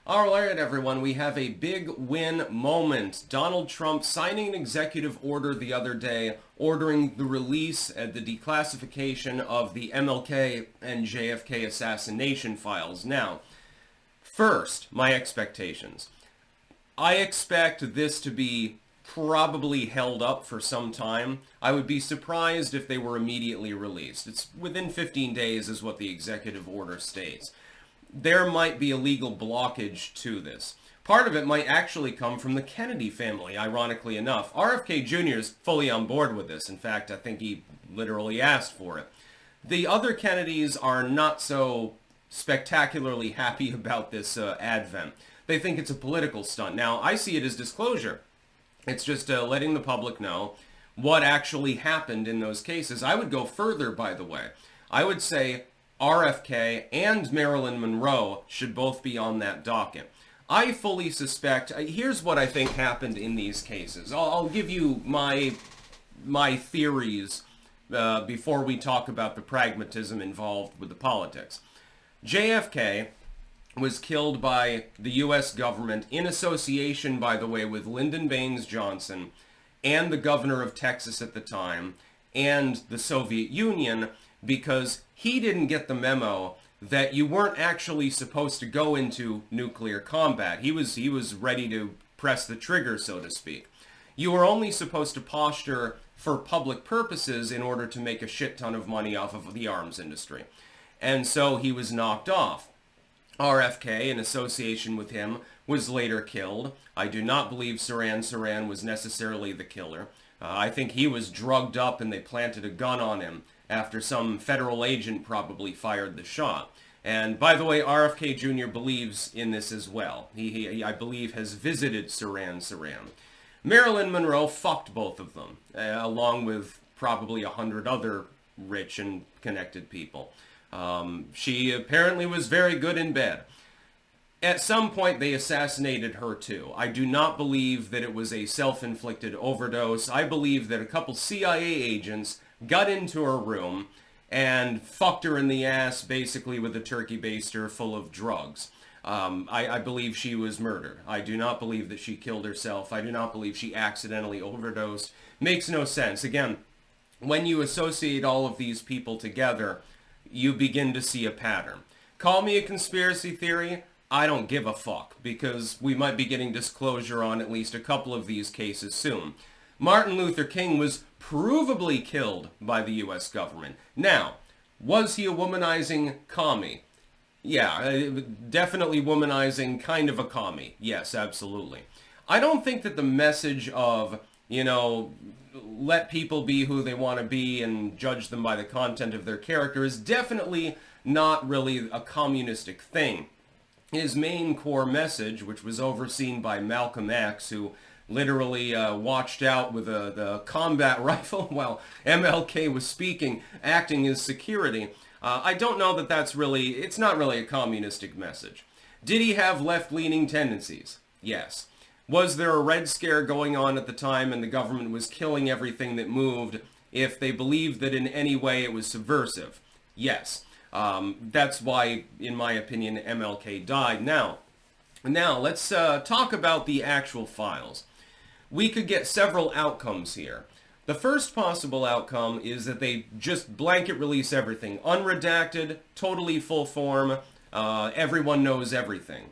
All right, everyone, we have a big win moment. Donald Trump signing an executive order the other day ordering the release and the declassification of the MLK and JFK assassination files. Now, first, my expectations. I expect this to be probably held up for some time. I would be surprised if they were immediately released. It's within 15 days is what the executive order states. There might be a legal blockage to this. Part of it might actually come from the Kennedy family, ironically enough. RFK Jr. is fully on board with this. In fact, I think he literally asked for it. The other Kennedys are not so spectacularly happy about this advent. They think it's a political stunt. Now, I see it as disclosure. It's just letting the public know what actually happened in those cases. I would go further, by the way. I would say RFK and Marilyn Monroe should both be on that docket. I fully suspect, here's what I think happened in these cases. I'll give you my theories before we talk about the pragmatism involved with the politics. JFK was killed by the U.S. government in association, by the way, with Lyndon Baines Johnson and the governor of Texas at the time and the Soviet Union, because he didn't get the memo that you weren't actually supposed to go into nuclear combat. He was ready to press the trigger, so to speak. You were only supposed to posture for public purposes in order to make a shit ton of money off of the arms industry. And so he was knocked off. RFK, in association with him, was later killed. I do not believe Sirhan was necessarily the killer. I think he was drugged up and they planted a gun on him after some federal agent probably fired the shot. And by the way, RFK Jr. believes in this as well. He I believe, has visited Sirhan. Marilyn Monroe fucked both of them, along with probably 100 other rich and connected people. She apparently was very good in bed. At some point, they assassinated her too. I do not believe that it was a self-inflicted overdose. I believe that a couple CIA agents got into her room and fucked her in the ass, basically with a turkey baster full of drugs. I believe she was murdered. I do not believe that she killed herself. I do not believe she accidentally overdosed. Makes no sense. Again, when you associate all of these people together, you begin to see a pattern. Call me a conspiracy theory. I don't give a fuck, because we might be getting disclosure on at least a couple of these cases soon. Martin Luther King was provably killed by the U.S. government. Now, was he a womanizing commie? Yeah, definitely womanizing, kind of a commie. Yes, absolutely. I don't think that the message of, let people be who they want to be and judge them by the content of their character is definitely not really a communistic thing. His main core message, which was overseen by Malcolm X, who literally watched out with the combat rifle while MLK was speaking, acting as security, I don't know that it's not really a communistic message. Did he have left-leaning tendencies? Yes. Was there a Red Scare going on at the time and the government was killing everything that moved if they believed that in any way it was subversive? Yes. That's why, in my opinion, MLK died. Now let's talk about the actual files. We could get several outcomes here. The first possible outcome is that they just blanket release everything. Unredacted, totally full form, everyone knows everything.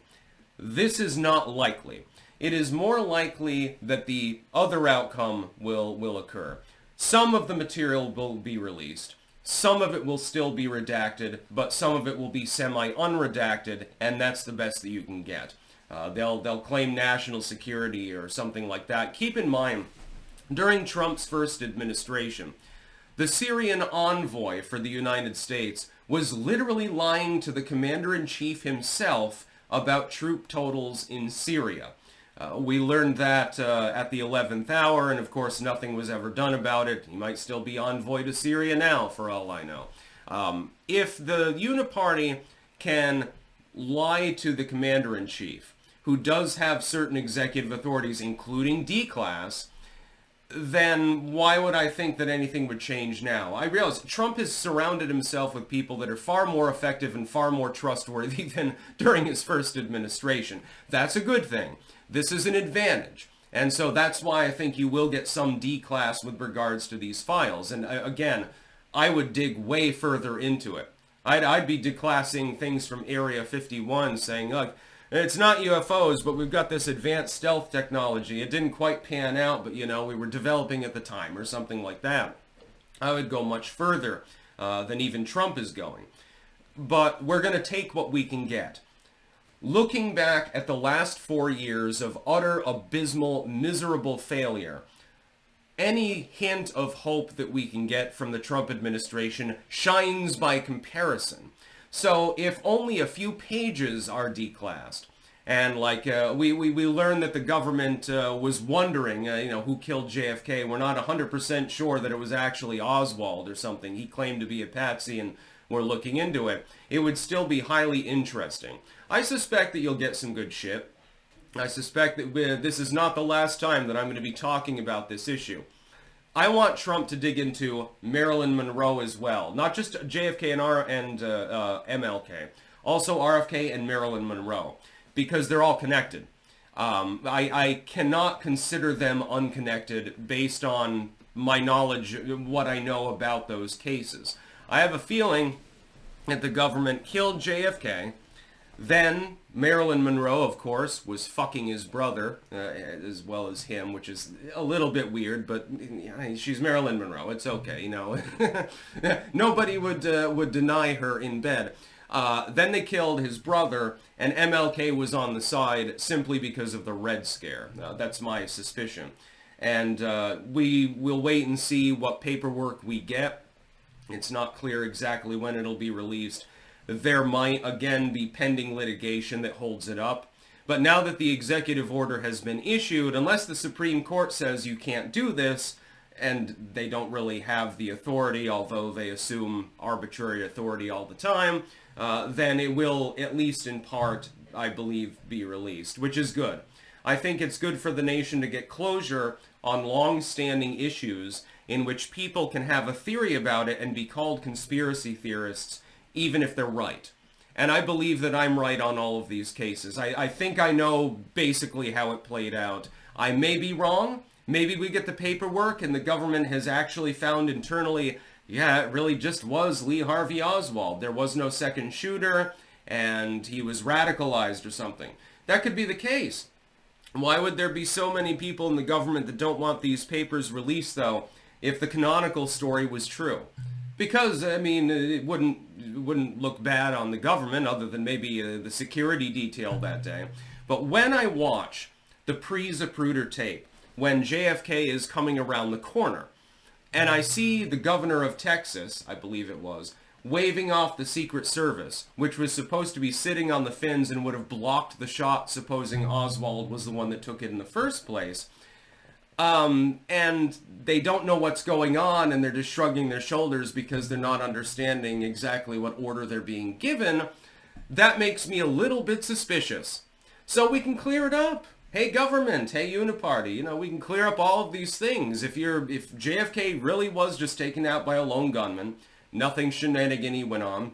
This is not likely. It is more likely that the other outcome will occur. Some of the material will be released. Some of it will still be redacted, but some of it will be semi-unredacted, and that's the best that you can get. They'll claim national security or something like that. Keep in mind, during Trump's first administration, the Syrian envoy for the United States was literally lying to the commander-in-chief himself about troop totals in Syria. We learned that at the 11th hour, and of course nothing was ever done about it. He might still be envoy to Syria now, for all I know. If the Uniparty can lie to the commander-in-chief, who does have certain executive authorities, including D-Class, then why would I think that anything would change now? I realize Trump has surrounded himself with people that are far more effective and far more trustworthy than during his first administration. That's a good thing. This is an advantage. And so that's why I think you will get some declass with regards to these files. And again, I would dig way further into it. I'd be declassing things from Area 51 saying, look, it's not UFOs, but we've got this advanced stealth technology. It didn't quite pan out, but, you know, we were developing at the time or something like that. I would go much further than even Trump is going. But we're going to take what we can get. Looking back at the last 4 years of utter, abysmal, miserable failure, any hint of hope that we can get from the Trump administration shines by comparison. So if only a few pages are declassed, and like we learned that the government was wondering, who killed JFK. We're not 100% sure that it was actually Oswald or something. He claimed to be a patsy, and we're looking into it. It would still be highly interesting. I suspect that you'll get some good shit. I suspect that this is not the last time that I'm going to be talking about this issue. I want Trump to dig into Marilyn Monroe as well. Not just JFK and MLK. Also RFK and Marilyn Monroe. Because they're all connected. I cannot consider them unconnected based on my knowledge, what I know about those cases. I have a feeling that the government killed JFK. Then Marilyn Monroe, of course, was fucking his brother as well as him, which is a little bit weird, but she's Marilyn Monroe. It's okay, Nobody would deny her in bed. Then they killed his brother, and MLK was on the side simply because of the Red Scare. That's my suspicion. And we will wait and see what paperwork we get. It's not clear exactly when it'll be released. There might, again, be pending litigation that holds it up. But now that the executive order has been issued, unless the Supreme Court says you can't do this, and they don't really have the authority, although they assume arbitrary authority all the time, then it will, at least in part, I believe, be released, which is good. I think it's good for the nation to get closure on long-standing issues in which people can have a theory about it and be called conspiracy theorists, even if they're right. And I believe that I'm right on all of these cases. I think I know basically how it played out. I may be wrong. Maybe we get the paperwork and the government has actually found internally, yeah, it really just was Lee Harvey Oswald. There was no second shooter and he was radicalized or something. That could be the case. Why would there be so many people in the government that don't want these papers released, though, if the canonical story was true? Because, I mean, it wouldn't look bad on the government other than maybe the security detail that day. But when I watch the pre-Zapruder tape, when JFK is coming around the corner, and I see the governor of Texas, I believe it was, waving off the Secret Service, which was supposed to be sitting on the fins and would have blocked the shot, supposing Oswald was the one that took it in the first place, and they don't know what's going on, and they're just shrugging their shoulders because they're not understanding exactly what order they're being given, that makes me a little bit suspicious. So we can clear it up. Hey government, hey Uniparty, we can clear up all of these things. If JFK really was just taken out by a lone gunman, nothing shenanigan-y went on,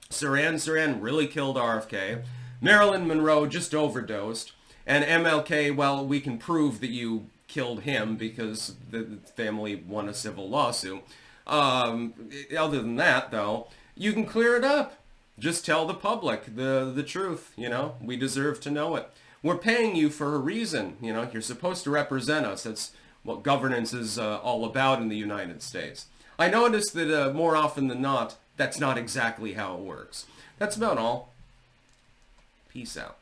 Saran really killed RFK, Marilyn Monroe just overdosed, and MLK, well, we can prove that you killed him because the family won a civil lawsuit. Other than that, though, you can clear it up. Just tell the public the truth, We deserve to know it. We're paying you for a reason, You're supposed to represent us. That's what governance is all about in the United States. I noticed that more often than not, that's not exactly how it works. That's about all. Peace out.